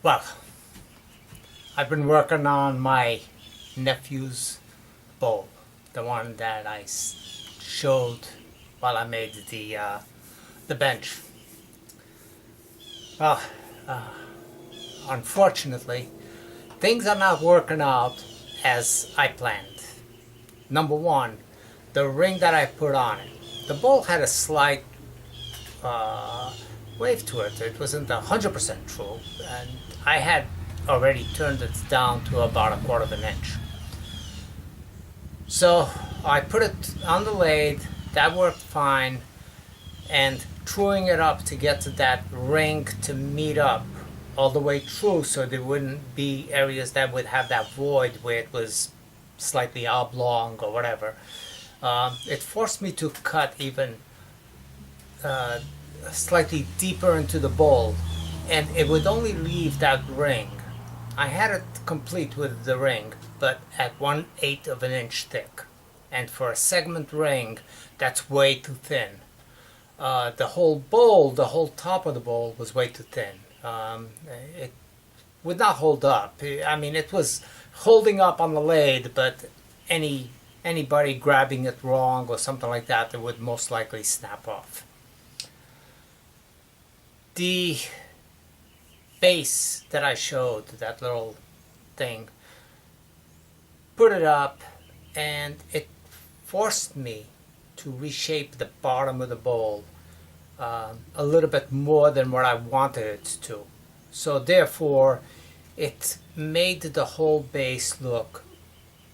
Well, I've been working on my nephew's bowl, the one that I showed while I made the bench. Well, unfortunately, things are not working out as I planned. Number one, the ring that I put on it, the bowl had a slight wave to it. It wasn't 100% true, and I had already turned it down to about 1/4 of an inch. So I put it on the lathe, that worked fine, and truing it up to get to that ring to meet up all the way through so there wouldn't be areas that would have that void where it was slightly oblong or whatever. It forced me to cut even slightly deeper into the bowl, and it would only leave that ring. I had it complete with the ring, but at 1/8 of an inch thick, and for a segment ring that's way too thin. The whole bowl, the whole top of the bowl was way too thin. It would not hold up. I mean, it was holding up on the lathe, but anybody grabbing it wrong or something like that, it would most likely snap off. The base that I showed, that little thing, put it up, and it forced me to reshape the bottom of the bowl a little bit more than what I wanted it to. So therefore, it made the whole base look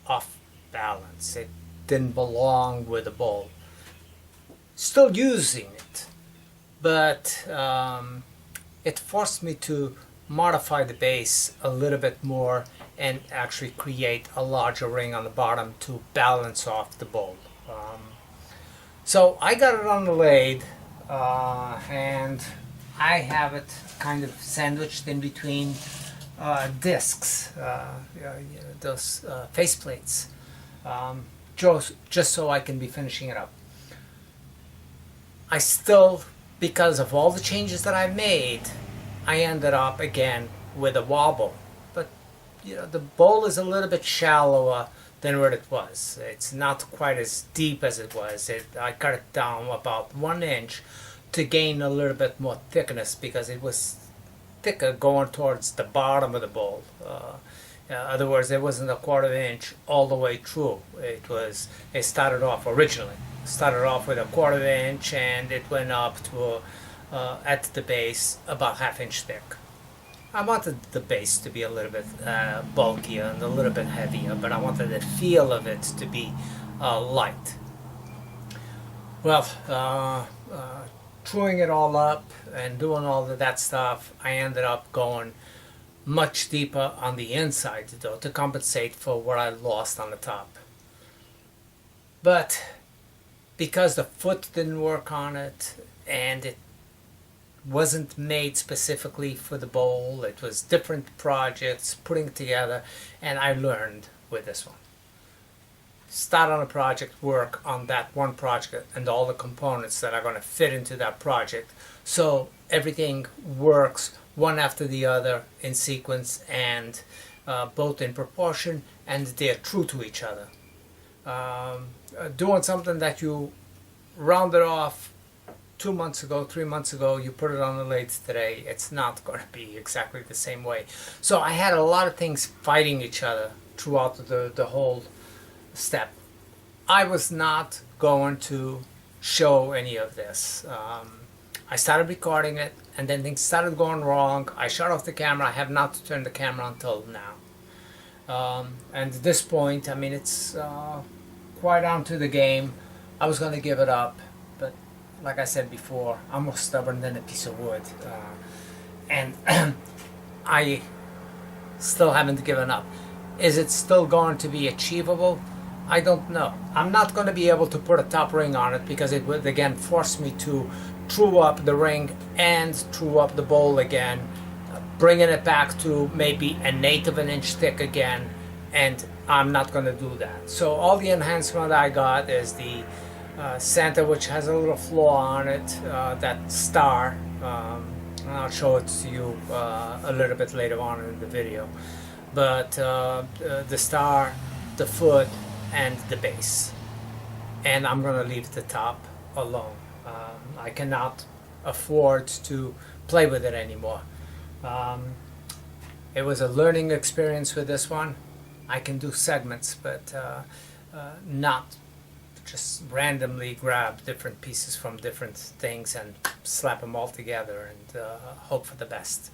off balance. It didn't belong with the bowl. Still using it, but it forced me to modify the base a little bit more and actually create a larger ring on the bottom to balance off the bowl. So I got it on the lathe, and I have it kind of sandwiched in between discs, those face plates, just so I can be finishing it up. I still, because of all the changes that I made, I ended up again with a wobble. But the bowl is a little bit shallower than what it was. It's not quite as deep as it was. I cut it down about 1 inch to gain a little bit more thickness because it was thicker going towards the bottom of the bowl. In other words, it wasn't 1/4 inch all the way through. It started off originally. Started off with 1/4 inch, and it went up to at the base about 1/2 inch thick. I wanted the base to be a little bit bulkier and a little bit heavier, but I wanted the feel of it to be light. Well, truing it all up and doing all of that stuff, I ended up going much deeper on the inside though to compensate for what I lost on the top. But because the foot didn't work on it and it wasn't made specifically for the bowl, it was different projects putting it together, and I learned with this one. Start on a project, work on that one project and all the components that are going to fit into that project, so everything works one after the other in sequence and both in proportion, and they're true to each other. Doing something that you rounded off 2 months ago, 3 months ago, you put it on the lathe today, it's not going to be exactly the same way. So I had a lot of things fighting each other throughout the whole step. I was not going to show any of this. I started recording it, and then things started going wrong. I shut off the camera. I have not turned the camera on until now. And at this point, I mean, it's quite onto the game. I was going to give it up, but like I said before, I'm more stubborn than a piece of wood. And I still haven't given up. Is it still going to be achievable? I don't know. I'm not going to be able to put a top ring on it because it would again force me to true up the ring and true up the bowl again, bringing it back to maybe 1/8 of an inch thick again, and I'm not going to do that. So all the enhancement I got is the center, which has a little flaw on it, that star, I'll show it to you a little bit later on in the video. But the star, the foot, and the base. And I'm gonna leave the top alone. I cannot afford to play with it anymore. It was a learning experience with this one. I can do segments, but not just randomly grab different pieces from different things and slap them all together and hope for the best.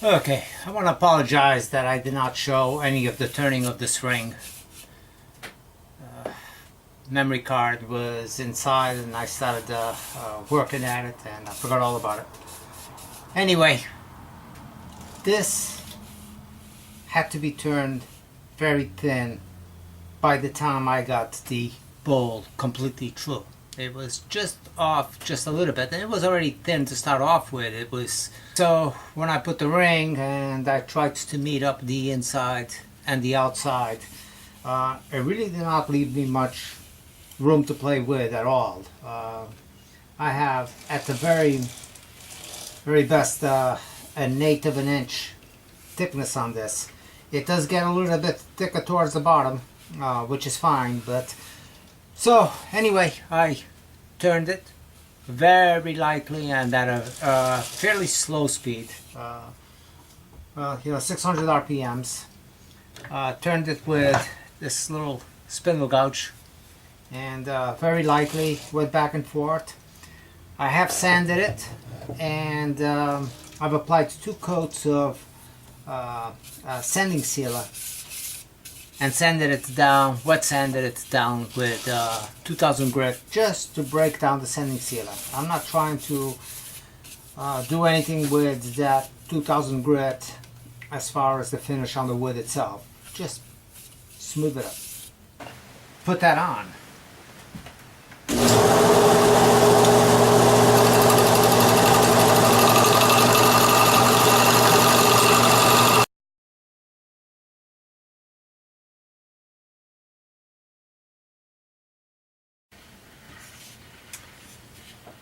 Okay, I want to apologize that I did not show any of the turning of this ring. Memory card was inside and I started working at it and I forgot all about it. Anyway, this had to be turned very thin by the time I got the bowl completely true. It was just off just a little bit, and it was already thin to start off with. It was so when I put the ring and I tried to meet up the inside and the outside, it really did not leave me much room to play with at all. I have at the very best an eighth of an inch thickness on this. It does get a little bit thicker towards the bottom, which is fine, but so anyway, I turned it very lightly and at a fairly slow speed, 600 RPMs. Turned it with this little spindle gouge and very lightly went back and forth. I have sanded it and I've applied 2 coats of sanding sealer and sanded it down, wet sanded it down with 2000 grit just to break down the sanding sealer. I'm not trying to do anything with that 2000 grit as far as the finish on the wood itself. Just smooth it up. Put that on.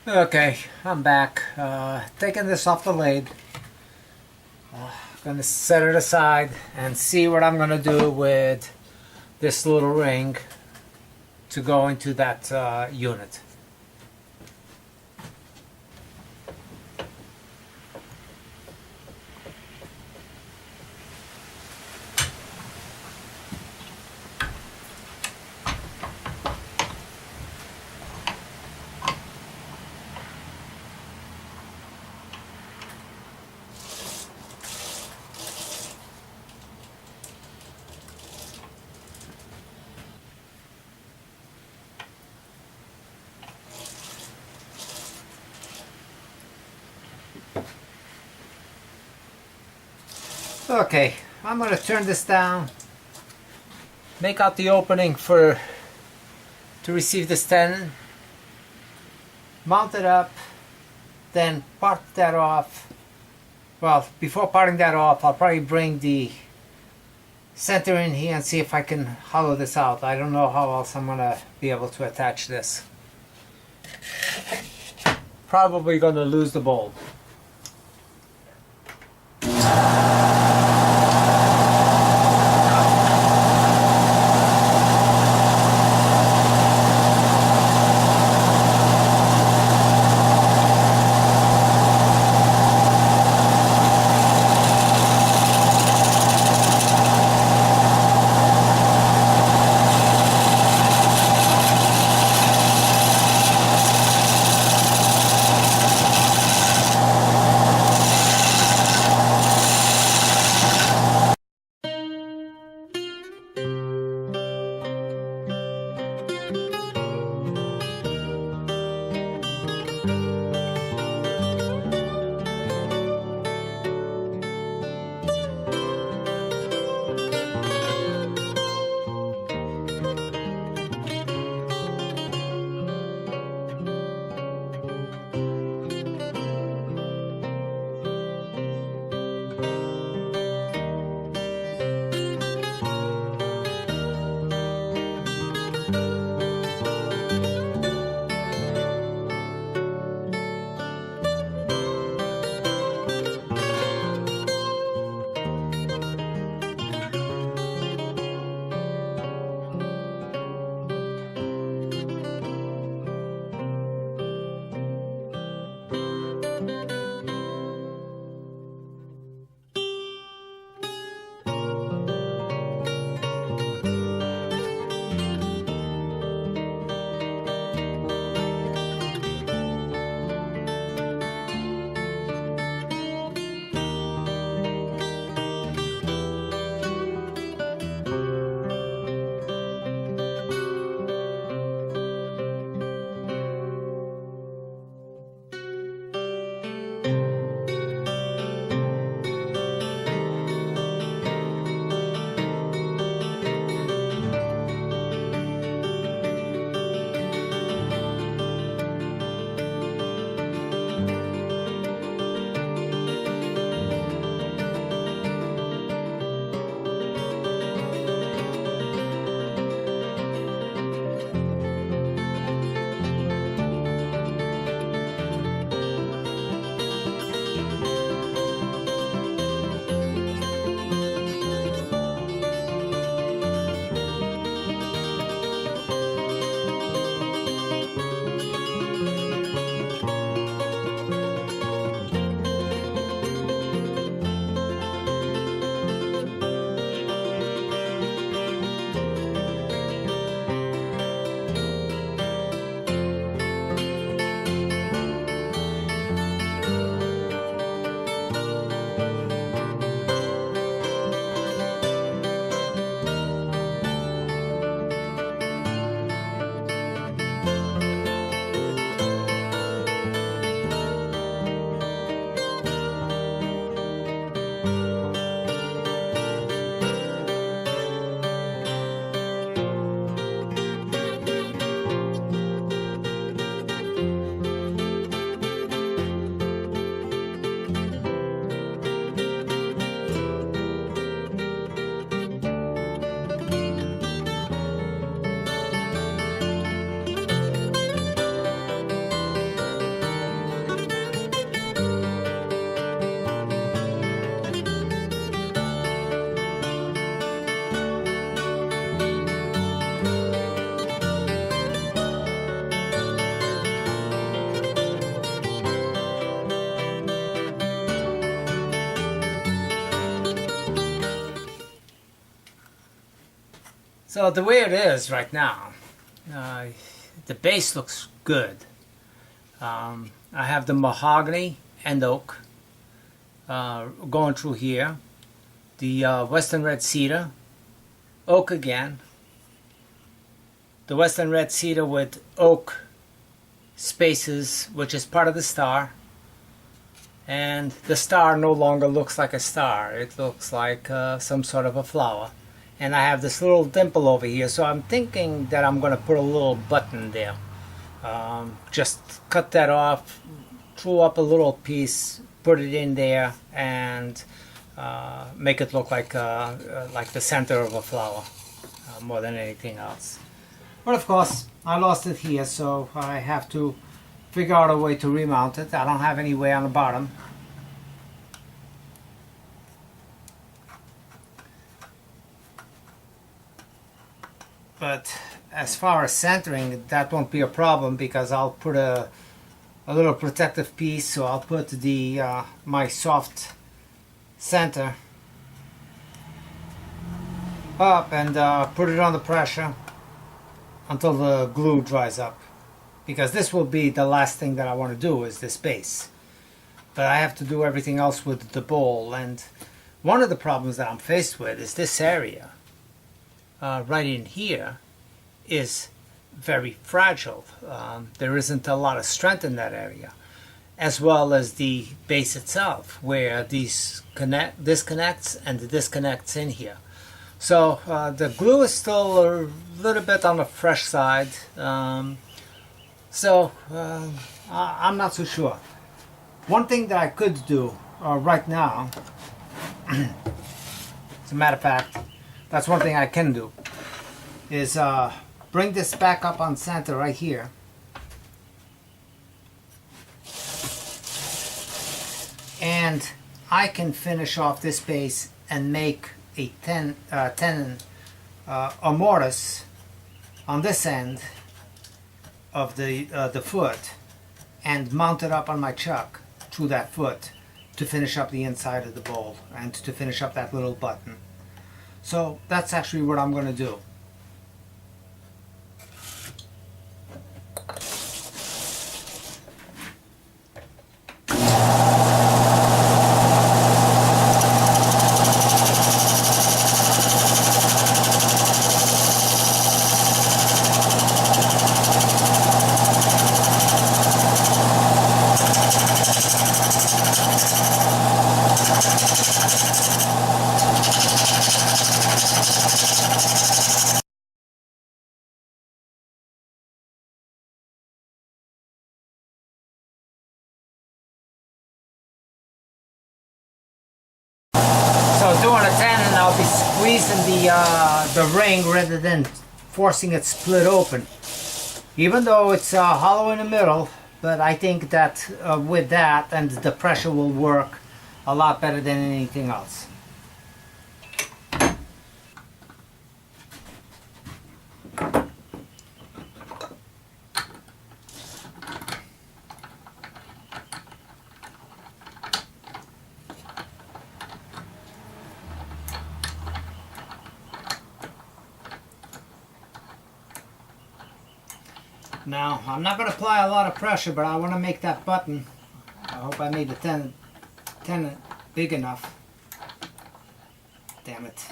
Okay, I'm back. Taking this off the lathe. Gonna set it aside and see what I'm gonna do with this little ring to go into that unit. Okay, I'm going to turn this down, make out the opening to receive this tenon, mount it up, then part that off. Well, before parting that off, I'll probably bring the center in here and see if I can hollow this out. I don't know how else I'm going to be able to attach this. Probably going to lose the bolt. So the way it is right now, the base looks good. I have the mahogany and oak going through here. The western red cedar, oak again. The western red cedar with oak spaces, which is part of the star. And the star no longer looks like a star. It looks like some sort of a flower. And I have this little dimple over here, so I'm thinking that I'm going to put a little button there. Just cut that off, throw up a little piece, put it in there, and make it look like the center of a flower, more than anything else. But of course, I lost it here, so I have to figure out a way to remount it. I don't have any way on the bottom. But as far as centering, that won't be a problem because I'll put a little protective piece. So I'll put the my soft center up and put it under pressure until the glue dries up, because this will be the last thing that I want to do is this base. But I have to do everything else with the bowl, and one of the problems that I'm faced with is this area right in here is very fragile. There isn't a lot of strength in that area, as well as the base itself, where this connects and the disconnects in here. So the glue is still a little bit on the fresh side, so I'm not so sure. One thing that I could do right now, as a matter of fact, that's one thing I can do, is bring this back up on center right here. And I can finish off this base and make a tenon or mortise on this end of the foot and mount it up on my chuck through that foot to finish up the inside of the bowl and to finish up that little button. So that's actually what I'm going to do. So doing a tenon, I'll be squeezing the ring rather than forcing it split open. Even though it's hollow in the middle, but I think that with that and the pressure will work a lot better than anything else. Now, I'm not going to apply a lot of pressure, but I want to make that button. I hope I made the tenon big enough. Damn it.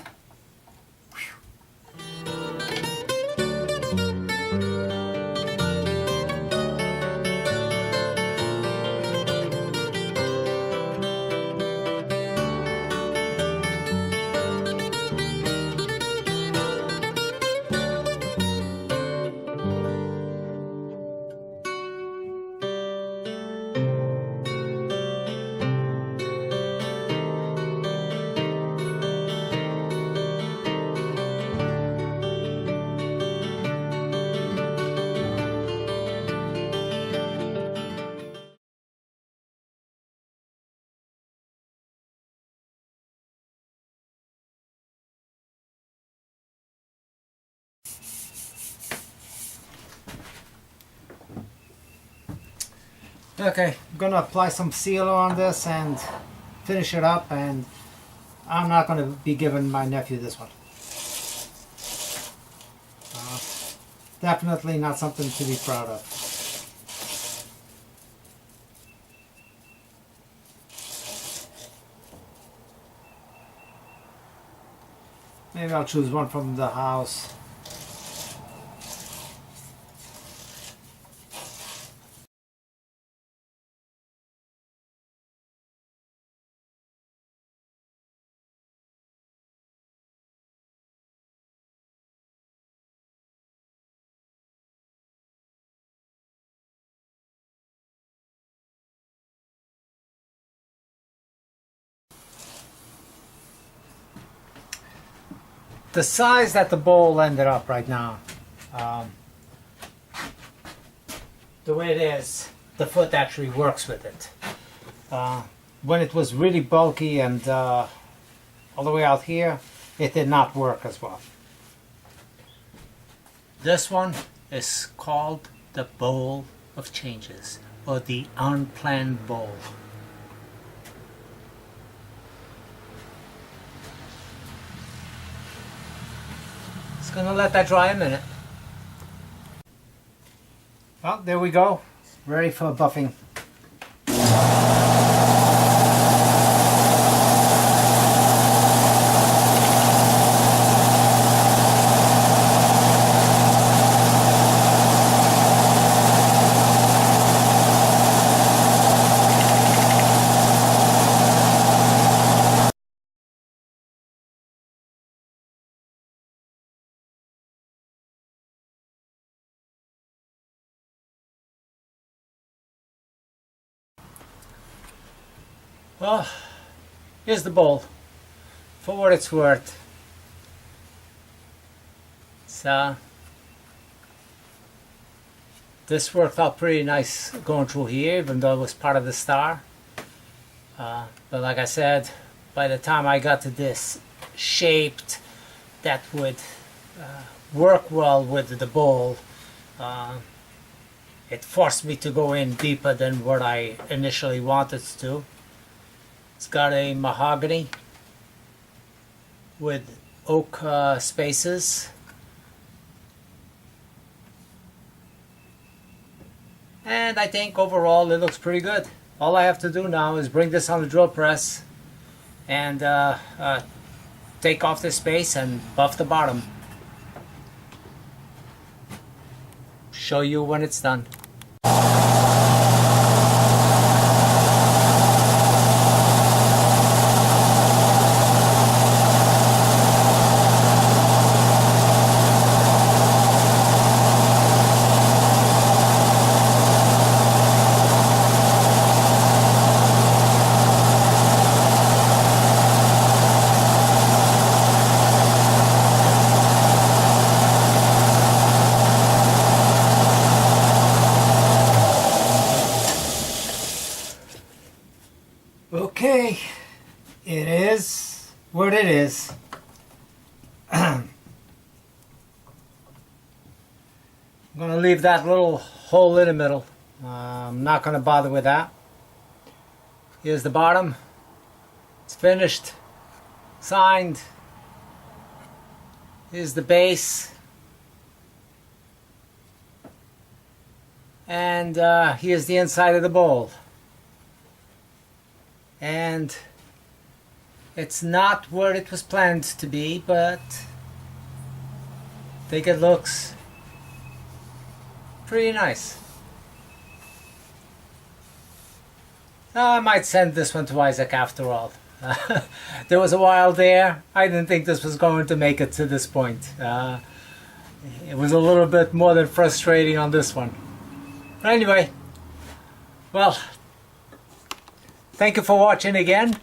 Okay, I'm gonna apply some sealer on this and finish it up, and I'm not gonna be giving my nephew this one. Definitely not something to be proud of. Maybe I'll choose one from the house. The size that the bowl ended up right now, the way it is, the foot actually works with it. When it was really bulky and all the way out here, it did not work as well. This one is called the bowl of changes, or the unplanned bowl. Gonna let that dry a minute. Well, there we go. Ready for buffing. Well, here's the bowl. For what it's worth. So, this worked out pretty nice going through here, even though it was part of the star. But like I said, by the time I got to this shaped that would work well with the bowl, it forced me to go in deeper than what I initially wanted to. It's got a mahogany with oak spaces. And I think overall it looks pretty good. All I have to do now is bring this on the drill press and take off the space and buff the bottom. Show you when it's done. Okay, it is what it is. I'm going to leave that little hole in the middle. I'm not going to bother with that. Here's the bottom. It's finished, signed. Here's the base. And here's the inside of the bowl. And it's not where it was planned to be, but I think it looks pretty nice. I might send this one to Isaac after all. There was a while there I didn't think this was going to make it to this point. It was a little bit more than frustrating on this one. But anyway, well, thank you for watching again,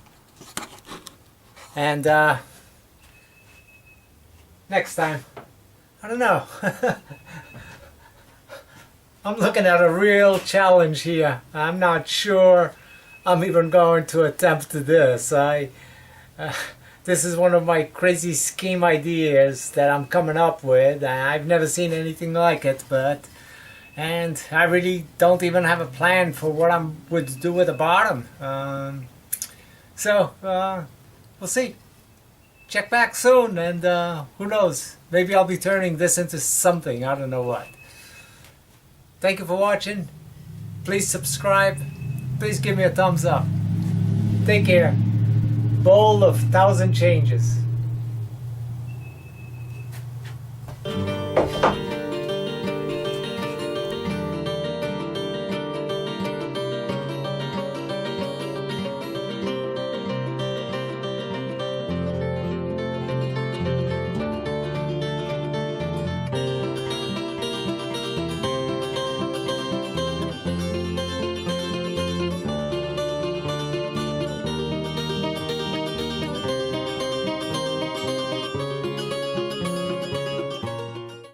and next time, I don't know. I'm looking at a real challenge here. I'm not sure I'm even going to attempt this. This is one of my crazy scheme ideas that I'm coming up with. I've never seen anything like it, and I really don't even have a plan for what I would do with the bottom. So, we'll see. check back soon, and who knows, maybe I'll be turning this into something. I don't know what. Thank you for watching. Please subscribe. Please give me a thumbs up. Take care. Bowl of 1,000 changes.